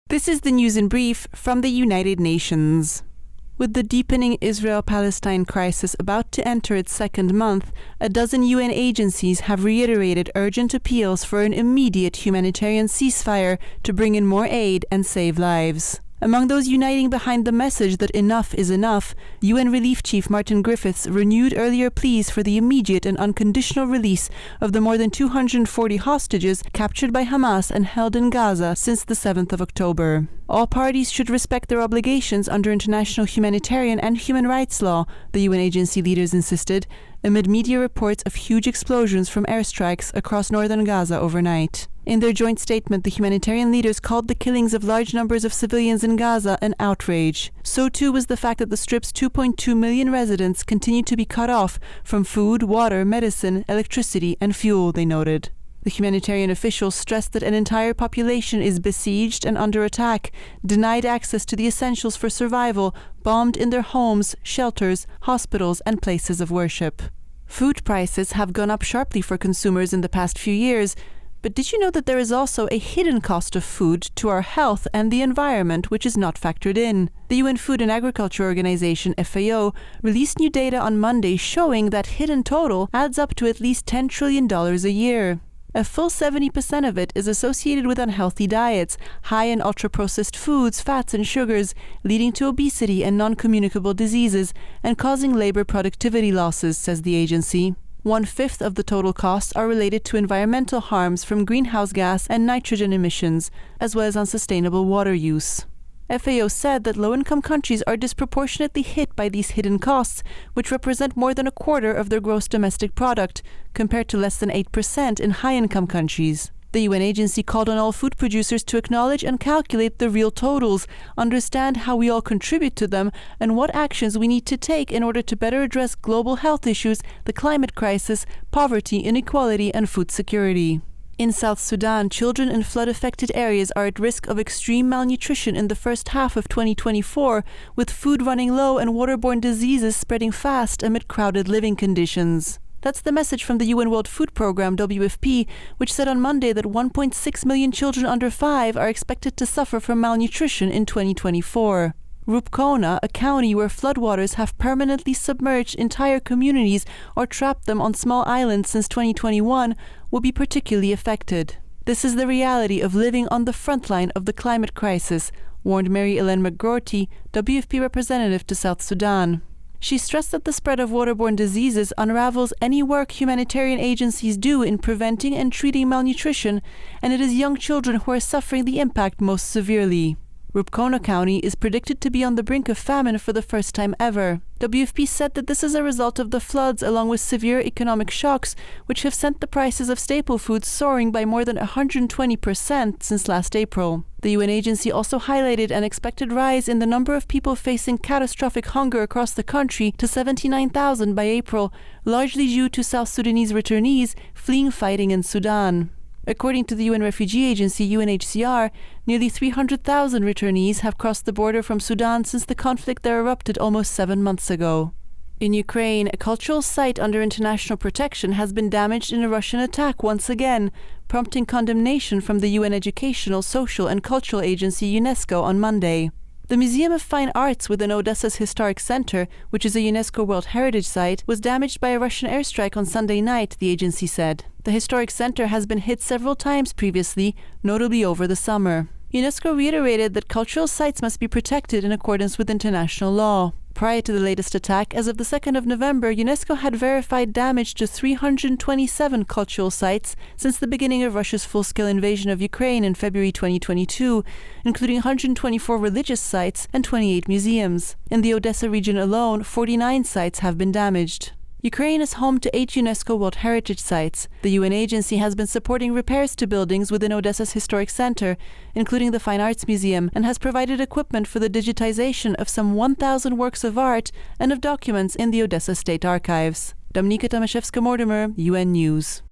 This is the news in brief from the United Nations. With the deepening Israel-Palestine crisis about to enter its second month, a dozen UN agencies have reiterated urgent appeals for an immediate humanitarian ceasefire to bring in more aid and save lives. Among those uniting behind the message that enough is enough, UN Relief Chief Martin Griffiths renewed earlier pleas for the immediate and unconditional release of the more than 240 hostages captured by Hamas and held in Gaza since the 7th of October. All parties should respect their obligations under international humanitarian and human rights law, the UN agency leaders insisted, amid media reports of huge explosions from airstrikes across northern Gaza overnight. In their joint statement, the humanitarian leaders called the killings of large numbers of civilians in Gaza an outrage. So too was the fact that the Strip's 2.2 million residents continue to be cut off from food, water, medicine, electricity, and fuel, they noted. The humanitarian officials stressed that an entire population is besieged and under attack, denied access to the essentials for survival, bombed in their homes, shelters, hospitals, and places of worship. Food prices have gone up sharply for consumers in the past few years, but did you know that there is also a hidden cost of food to our health and the environment which is not factored in? The UN Food and Agriculture Organization, FAO, released new data on Monday showing that hidden total adds up to at least $10 trillion a year. A full 70% of it is associated with unhealthy diets, high in ultra-processed foods, fats and sugars, leading to obesity and non-communicable diseases and causing labor productivity losses, says the agency. 1/5 of the total costs are related to environmental harms from greenhouse gas and nitrogen emissions, as well as unsustainable water use. FAO said that low-income countries are disproportionately hit by these hidden costs, which represent more than a quarter of their gross domestic product, compared to less than 8% in high-income countries. The UN agency called on all food producers to acknowledge and calculate the real totals, understand how we all contribute to them, and what actions we need to take in order to better address global health issues, the climate crisis, poverty, inequality, and food security. In South Sudan, children in flood-affected areas are at risk of extreme malnutrition in the first half of 2024, with food running low and waterborne diseases spreading fast amid crowded living conditions. That's the message from the UN World Food Programme, WFP, which said on Monday that 1.6 million children under 5 are expected to suffer from malnutrition in 2024. Rupkona, a county where floodwaters have permanently submerged entire communities or trapped them on small islands since 2021, will be particularly affected. This is the reality of living on the front line of the climate crisis, warned Mary-Ellen McGroarty, WFP representative to South Sudan. She stressed that the spread of waterborne diseases unravels any work humanitarian agencies do in preventing and treating malnutrition, and it is young children who are suffering the impact most severely. Rupkona County is predicted to be on the brink of famine for the first time ever. WFP said that this is a result of the floods along with severe economic shocks, which have sent the prices of staple foods soaring by more than 120% since last April. The UN agency also highlighted an expected rise in the number of people facing catastrophic hunger across the country to 79,000 by April, largely due to South Sudanese returnees fleeing fighting in Sudan. According to the UN Refugee Agency, UNHCR, nearly 300,000 returnees have crossed the border from Sudan since the conflict there erupted almost 7 months ago. In Ukraine, a cultural site under international protection has been damaged in a Russian attack once again, prompting condemnation from the UN Educational, Social and Cultural Agency UNESCO on Monday. The Museum of Fine Arts within Odesa's historic center, which is a UNESCO World Heritage site, was damaged by a Russian airstrike on Sunday night, the agency said. The historic center has been hit several times previously, notably over the summer. UNESCO reiterated that cultural sites must be protected in accordance with international law. Prior to the latest attack, as of the 2nd of November, UNESCO had verified damage to 327 cultural sites since the beginning of Russia's full-scale invasion of Ukraine in February 2022, including 124 religious sites and 28 museums. In the Odesa region alone, 49 sites have been damaged. Ukraine is home to 8 UNESCO World Heritage sites. The UN agency has been supporting repairs to buildings within Odesa's historic center, including the Fine Arts Museum, and has provided equipment for the digitization of some 1,000 works of art and of documents in the Odesa State Archives. Dominika, Tomaszewska-Mortimer, UN News.